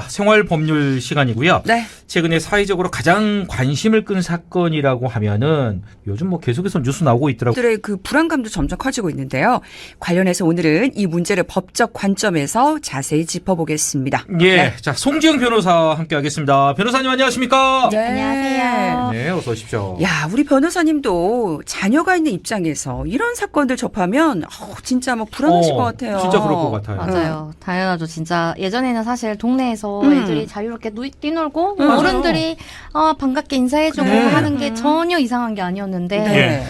생활 법률 시간이고요. 네. 최근에 사회적으로 가장 관심을 끈 사건이라고 하면은 요즘 뭐 계속해서 뉴스 나오고 있더라고요. 들의 그 불안감도 점점 커지고 있는데요. 관련해서 오늘은 이 문제를 법적 관점에서 자세히 짚어보겠습니다. 예, 네. 자 송지영 변호사 함께하겠습니다. 변호사님 안녕하십니까? 네. 안녕하세요. 네, 어서 오십시오. 야, 우리 변호사님도 자녀가 있는 입장에서 이런 사건들 접하면 진짜 막 불안하실 것 같아요. 진짜 그럴 것 같아요. 맞아요. 당연하죠. 진짜 예전에는 사실 동네에서 애들이 자유롭게 뛰놀고 맞아요. 어른들이 반갑게 인사해주고 네. 하는 게 전혀 이상한 게 아니었는데 네.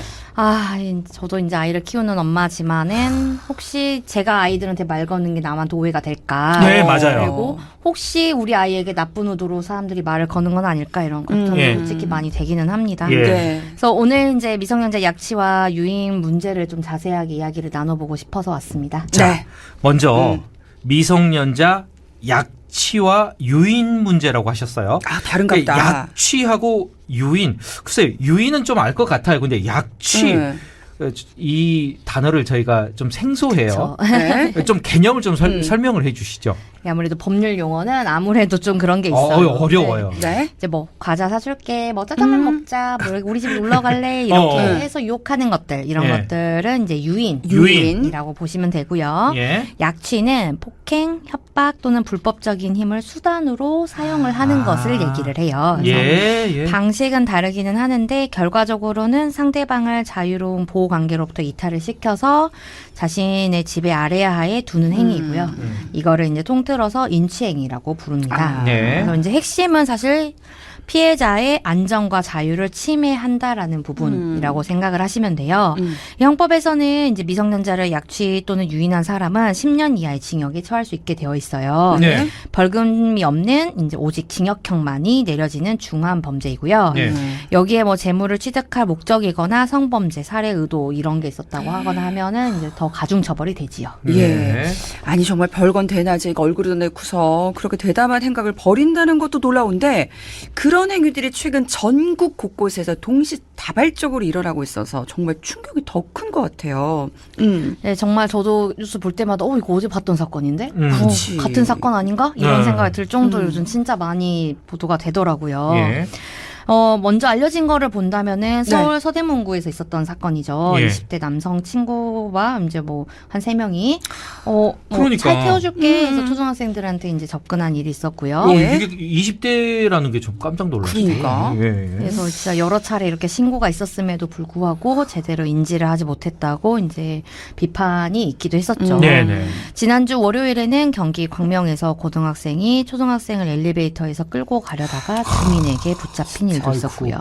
저도 이제 아이를 키우는 엄마지만은 혹시 제가 아이들한테 말 거는 게 남한테 오해가 될까? 네, 맞아요. 그리고 혹시 우리 아이에게 나쁜 의도로 사람들이 말을 거는 건 아닐까 이런 걱정이 예. 솔직히 많이 되기는 합니다. 예. 네. 그래서 오늘 이제 미성년자 약취와 유인 문제를 좀 자세하게 이야기를 나눠보고 싶어서 왔습니다. 자, 네. 먼저 미성년자 약취와 유인 문제라고 하셨어요. 다른갑다. 약취하고 유인. 글쎄, 유인은 좀 알 것 같아요. 근데 약취. 이 단어를 저희가 좀 생소해요. 그쵸. 네. 좀 개념을 좀 설명을 해 주시죠. 아무래도 법률 용어는 아무래도 좀 그런 게 있어요. 어려워요. 네. 이제 뭐 과자 사줄게, 뭐 짜장면 먹자, 뭐 우리 집 놀러 갈래 이렇게 해서 유혹하는 것들 이런 예. 것들은 이제 유인. 유인이라고 보시면 되고요. 예. 약취는 폭행, 협박 또는 불법적인 힘을 수단으로 사용을 하는 것을 얘기를 해요. 그래서 예. 방식은 다르기는 하는데 결과적으로는 상대방을 자유로운 보호 관계로부터 이탈을 시켜서 자신의 지배 아래 하에 두는 행위이고요. 이거를 이제 통틀어서 인취행위라고 부릅니다. 네. 그래서 이제 핵심은 사실 피해자의 안전과 자유를 침해한다라는 부분이라고 생각을 하시면 돼요. 이 형법에서는 이제 미성년자를 약취 또는 유인한 사람은 10년 이하의 징역에 처할 수 있게 되어 있어요. 네. 벌금이 없는 이제 오직 징역형만이 내려지는 중한 범죄이고요. 네. 여기에 뭐 재물을 취득할 목적이거나 성범죄, 살해 의도 이런 게 있었다고 하거나 하면은 이제 더 가중 처벌이 되지요. 예. 네. 아니 정말 별건 대낮에 얼굴을 내고서 그렇게 대담한 행각을 벌인다는 것도 놀라운데 그런 행위들이 최근 전국 곳곳에서 동시다발적으로 일어나고 있어서 정말 충격이 더 큰 것 같아요. 네, 정말 저도 뉴스 볼 때마다 이거 어제 봤던 사건인데? 그치. 같은 사건 아닌가? 이런 네. 생각이 들 정도로 요즘 진짜 많이 보도가 되더라고요. 예. 먼저 알려진 거를 본다면은 서울 서대문구에서 있었던 사건이죠. 예. 20대 남성 친구와 이제 뭐 한 3명이 그러니까. 차 태워줄게 해서 초등학생들한테 이제 접근한 일이 있었고요. 예. 이게 20대라는 게 좀 깜짝 놀랐어요. 그러니까. 예. 그래서 진짜 여러 차례 이렇게 신고가 있었음에도 불구하고 제대로 인지를 하지 못했다고 이제 비판이 있기도 했었죠. 네네. 지난주 월요일에는 경기 광명에서 고등학생이 초등학생을 엘리베이터에서 끌고 가려다가 주민에게 붙잡힌 일도 있었고요.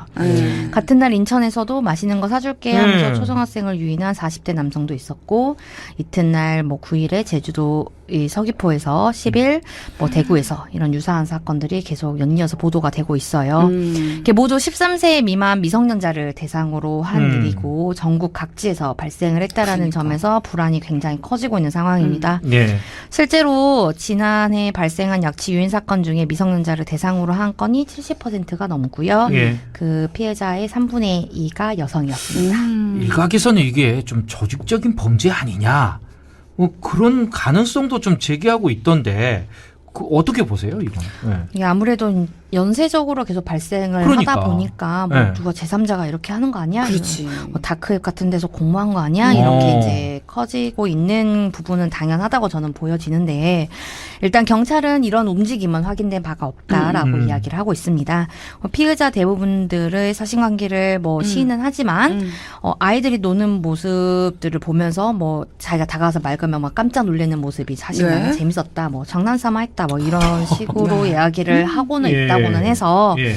같은 날 인천에서도 맛있는 거 사줄게 하면서 초등학생을 유인한 40대 남성도 있었고 이튿날 뭐 9일에 제주도 이 서귀포에서 10일 뭐 대구에서 이런 유사한 사건들이 계속 연이어서 보도가 되고 있어요. 이게 모두 13세 미만 미성년자를 대상으로 한 일이고 전국 각지에서 발생을 했다라는 점에서 불안이 굉장히 커지고 있는 상황입니다. 예. 실제로 지난해 발생한 약취 유인 사건 중에 미성년자를 대상으로 한 건이 70%가 넘고요. 예. 그 피해자의 3분의 2가 여성이었습니다. 일각에서는 이게 좀 조직적인 범죄 아니냐. 뭐 그런 가능성도 좀 제기하고 있던데 어떻게 보세요, 이건? 네. 이게 아무래도 연쇄적으로 계속 발생을 그러니까. 하다 보니까 뭐 네. 누가 제3자가 이렇게 하는 거 아니야? 그렇지. 뭐 다크웹 같은 데서 공모한 거 아니야? 이렇게 이제 커지고 있는 부분은 당연하다고 저는 보여지는데 일단 경찰은 이런 움직임은 확인된 바가 없다라고 이야기를 하고 있습니다. 피의자 대부분들의 사실관계를 뭐 시인은 하지만 아이들이 노는 모습들을 보면서 뭐 자기가 다가가서 말 걸면 막 깜짝 놀라는 모습이 사실 네. 너무 재밌었다, 뭐 장난삼아 했다, 뭐 이런 식으로 이야기를 하고는 있다고는 해서 예.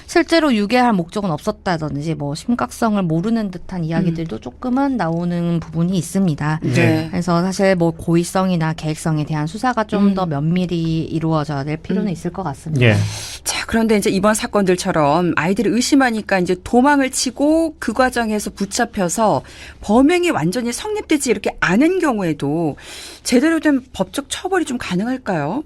실제로 유괴할 목적은 없었다든지 뭐 심각성을 모르는 듯한 이야기들도 조금은 나오는 부분이 있습니다. 네. 그래서 사실 뭐 고의성이나 계획성에 대한 수사가 좀 더 면밀히 이루어져야 될 필요는 있을 것 같습니다. 예. 자, 그런데 이제 이번 사건들처럼 아이들을 의심하니까 이제 도망을 치고 그 과정에서 붙잡혀서 범행이 완전히 성립되지 이렇게 않은 경우에도 제대로 된 법적 처벌이 좀 가능할까요?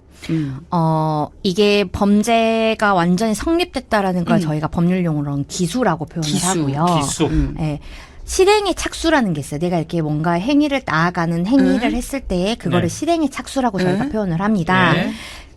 이게 범죄가 완전히 성립됐다라는 걸 저희가 법률 용어로는 기수라고 표현을 하고요. 기수. 예. 실행의 착수라는 게 있어요. 내가 이렇게 뭔가 행위를 나아가는 행위를 했을 때 그거를 실행의 착수라고 저희가 표현을 합니다. 네.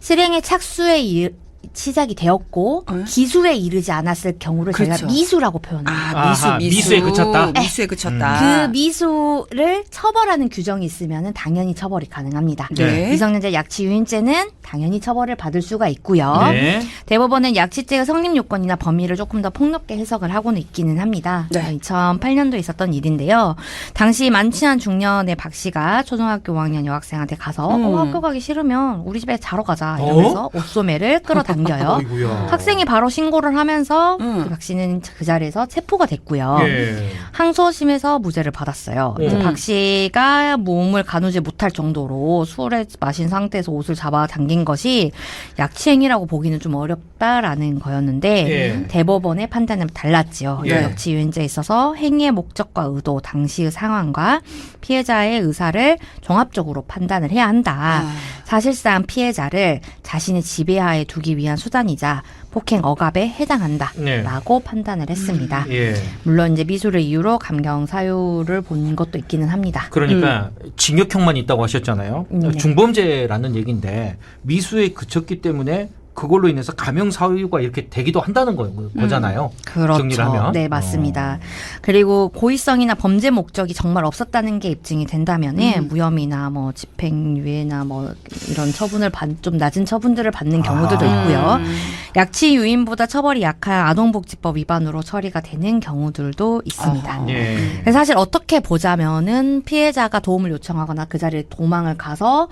실행의 착수에 시작이 되었고 기술에 이르지 않았을 경우를 그렇죠. 저희가 미수라고 표현합니다. 아하, 미수에 그쳤다? 미수에 그쳤다. 그 미수를 처벌하는 규정이 있으면 당연히 처벌이 가능합니다. 네. 미성년자 약취 유인죄는 당연히 처벌을 받을 수가 있고요. 네. 대법원은 약취죄의 성립 요건이나 범위를 조금 더 폭넓게 해석을 하고는 있기는 합니다. 네. 2008년도에 있었던 일인데요. 당시 만취한 중년의 박 씨가 초등학교 5학년 여학생한테 가서 학교 가기 싫으면 우리 집에 자러 가자 이러면서 옷소매를 끌어당겨요. 어이구야. 학생이 바로 신고를 하면서 음. 박 씨는 그 자리에서 체포가 됐고요. 예. 항소심에서 무죄를 받았어요. 그래서 박 씨가 몸을 가누지 못할 정도로 술에 마신 상태에서 옷을 잡아 당긴 것이 약취행위라고 보기는 좀 어렵다라는 거였는데 예. 대법원의 판단은 달랐지요. 예. 약취유인죄에 있어서 행위의 목적과 의도, 당시의 상황과 피해자의 의사를 종합적으로 판단을 해야 한다. 사실상 피해자를 자신의 지배하에 두기 위한 수단이자 폭행 억압에 해당한다라고 판단을 했습니다. 예. 물론 이제 미수를 이유로 감경 사유를 본 것도 있기는 합니다. 그러니까 징역형만 있다고 하셨잖아요. 네. 중범죄라는 얘기인데 미수에 그쳤기 때문에 그걸로 인해서 감형 사유가 이렇게 되기도 한다는 거잖아요. 정리를 그렇죠. 하면. 네, 맞습니다. 그리고 고의성이나 범죄 목적이 정말 없었다는 게 입증이 된다면은 무혐의나 뭐 집행유예나 뭐 이런 처분을 좀 낮은 처분들을 받는 경우들도 있고요. 약취 유인보다 처벌이 약한 아동복지법 위반으로 처리가 되는 경우들도 있습니다. 예. 그래서 사실 어떻게 보자면은 피해자가 도움을 요청하거나 그 자리에 도망을 가서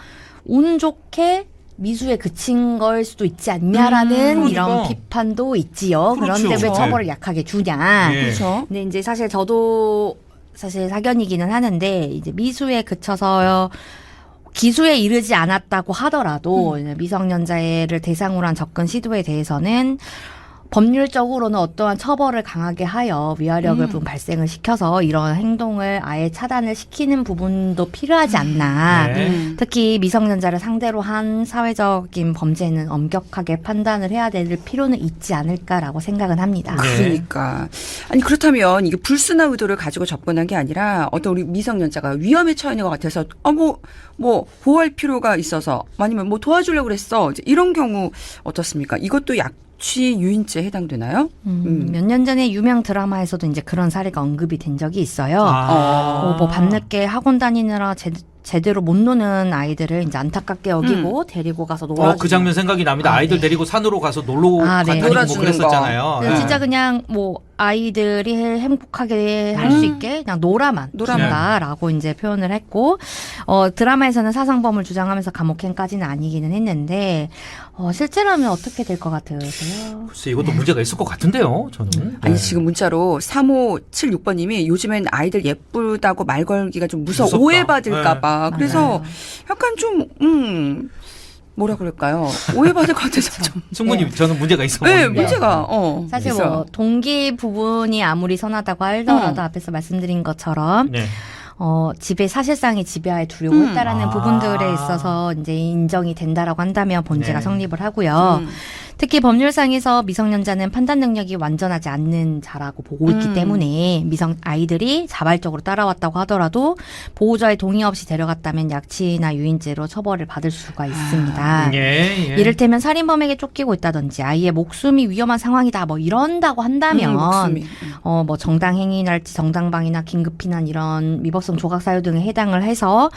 운 좋게 미수에 그친 걸 수도 있지 않냐라는 그러니까. 이런 비판도 있지요. 그렇죠. 그런데 왜 처벌을 약하게 주냐. 예. 그렇죠. 근데 이제 사실 저도 사실 사견이기는 하는데 이제 미수에 그쳐서 기수에 이르지 않았다고 하더라도 미성년자를 대상으로 한 접근 시도에 대해서는 법률적으로는 어떠한 처벌을 강하게 하여 위화력을 좀 발생을 시켜서 이런 행동을 아예 차단을 시키는 부분도 필요하지 않나. 네. 특히 미성년자를 상대로 한 사회적인 범죄는 엄격하게 판단을 해야 될 필요는 있지 않을까라고 생각은 합니다. 네. 그러니까 아니 그렇다면 이게 불순한 의도를 가지고 접근한 게 아니라 어떤 우리 미성년자가 위험에 처해 있는 것 같아서 뭐 보호할 필요가 있어서 아니면 뭐 도와주려고 그랬어 이제 이런 경우 어떻습니까? 이것도 약취 유인죄에 해당되나요? 몇 년 전에 유명 드라마에서도 이제 그런 사례가 언급이 된 적이 있어요. 뭐 밤늦게 학원 다니느라 제대로 못 노는 아이들을 이제 안타깝게 여기고 데리고 가서 놀아주는. 그 장면 생각이 납니다. 아이들 네. 데리고 산으로 가서 놀러 네. 다니고 뭐 놀아주는 그랬었잖아요. 그래서 네. 진짜 그냥 뭐 아이들이 행복하게 할 수 있게 그냥 놀아만 준다라고 이제 표현을 했고 드라마에서는 사상범을 주장하면서 감옥행까지는 아니기는 했는데 실제로는 어떻게 될 것 같으세요? 글쎄 이것도 문제가 있을 것 같은데요. 저는. 아니 네. 지금 문자로 3576번님이 요즘엔 아이들 예쁘다고 말 걸기가 좀 무섭다. 오해받을까 봐. 네. 그래서 맞아요. 약간 좀 뭐라 그럴까요? 오해받을 것 같아서 좀. 충분히 저는 문제가 있어 네, 보입니다. 문제가 사실 있어요. 뭐 동기 부분이 아무리 선하다고 하더라도 앞에서 말씀드린 것처럼 네. 사실상의 지배하에 두려고 했다라는 부분들에 있어서 이제 인정이 된다라고 한다면 범죄가 네. 성립을 하고요. 특히 법률상에서 미성년자는 판단 능력이 완전하지 않는 자라고 보고 있기 때문에 아이들이 자발적으로 따라왔다고 하더라도 보호자의 동의 없이 데려갔다면 약취나 유인죄로 처벌을 받을 수가 있습니다. 예. 이를테면 살인범에게 쫓기고 있다든지 아이의 목숨이 위험한 상황이다 뭐 이런다고 한다면 목숨이. 뭐 정당행위랄지 정당방위나 긴급피난 이런 위법성 조각사유 등에 해당을 해서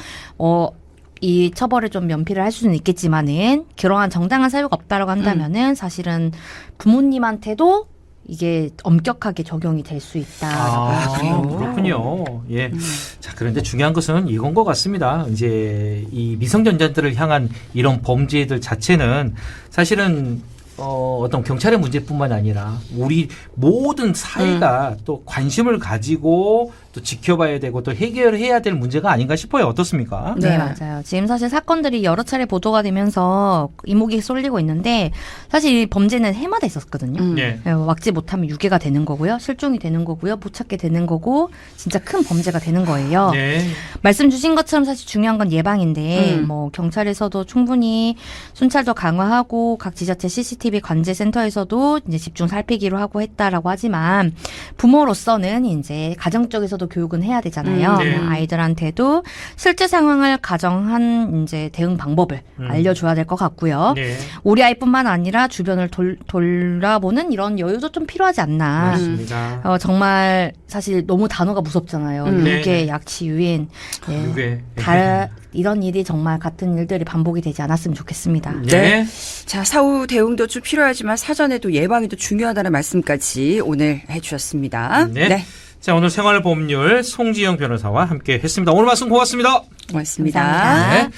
이 처벌을 좀 면피를 할 수는 있겠지만은 그러한 정당한 사유가 없다라고 한다면은 사실은 부모님한테도 이게 엄격하게 적용이 될 수 있다. 그래요? 그렇군요. 예. 자, 그런데 중요한 것은 이건 것 같습니다. 이제 이 미성년자들을 향한 이런 범죄들 자체는 사실은 어떤 경찰의 문제뿐만 아니라 우리 모든 사회가 또 관심을 가지고 또 지켜봐야 되고 또 해결해야 될 문제가 아닌가 싶어요. 어떻습니까? 네, 맞아요. 지금 사실 사건들이 여러 차례 보도가 되면서 이목이 쏠리고 있는데 사실 이 범죄는 해마다 있었거든요. 예. 막지 못하면 유괴가 되는 거고요. 실종이 되는 거고요. 못 찾게 되는 거고 진짜 큰 범죄가 되는 거예요. 네. 말씀 주신 것처럼 사실 중요한 건 예방인데 뭐 경찰에서도 충분히 순찰도 강화하고 각 지자체 CCTV CCTV 관제센터에서도 이제 집중 살피기로 하고 했다라고 하지만 부모로서는 이제 가정 쪽에서도 교육은 해야 되잖아요. 네. 아이들한테도 실제 상황을 가정한 이제 대응 방법을 알려줘야 될 것 같고요. 네. 우리 아이뿐만 아니라 주변을 돌아보는 이런 여유도 좀 필요하지 않나. 맞습니다. 정말 사실 너무 단어가 무섭잖아요. 네. 유괴, 약취, 유인. 네. 유괴. 이런 일이 정말 같은 일들이 반복이 되지 않았으면 좋겠습니다. 네. 자, 사후 대응도 좀 필요하지만 사전에도 예방이 더 중요하다는 말씀까지 오늘 해주셨습니다. 네. 자, 오늘 생활법률 송지영 변호사와 함께 했습니다. 오늘 말씀 고맙습니다. 고맙습니다. 감사합니다. 네.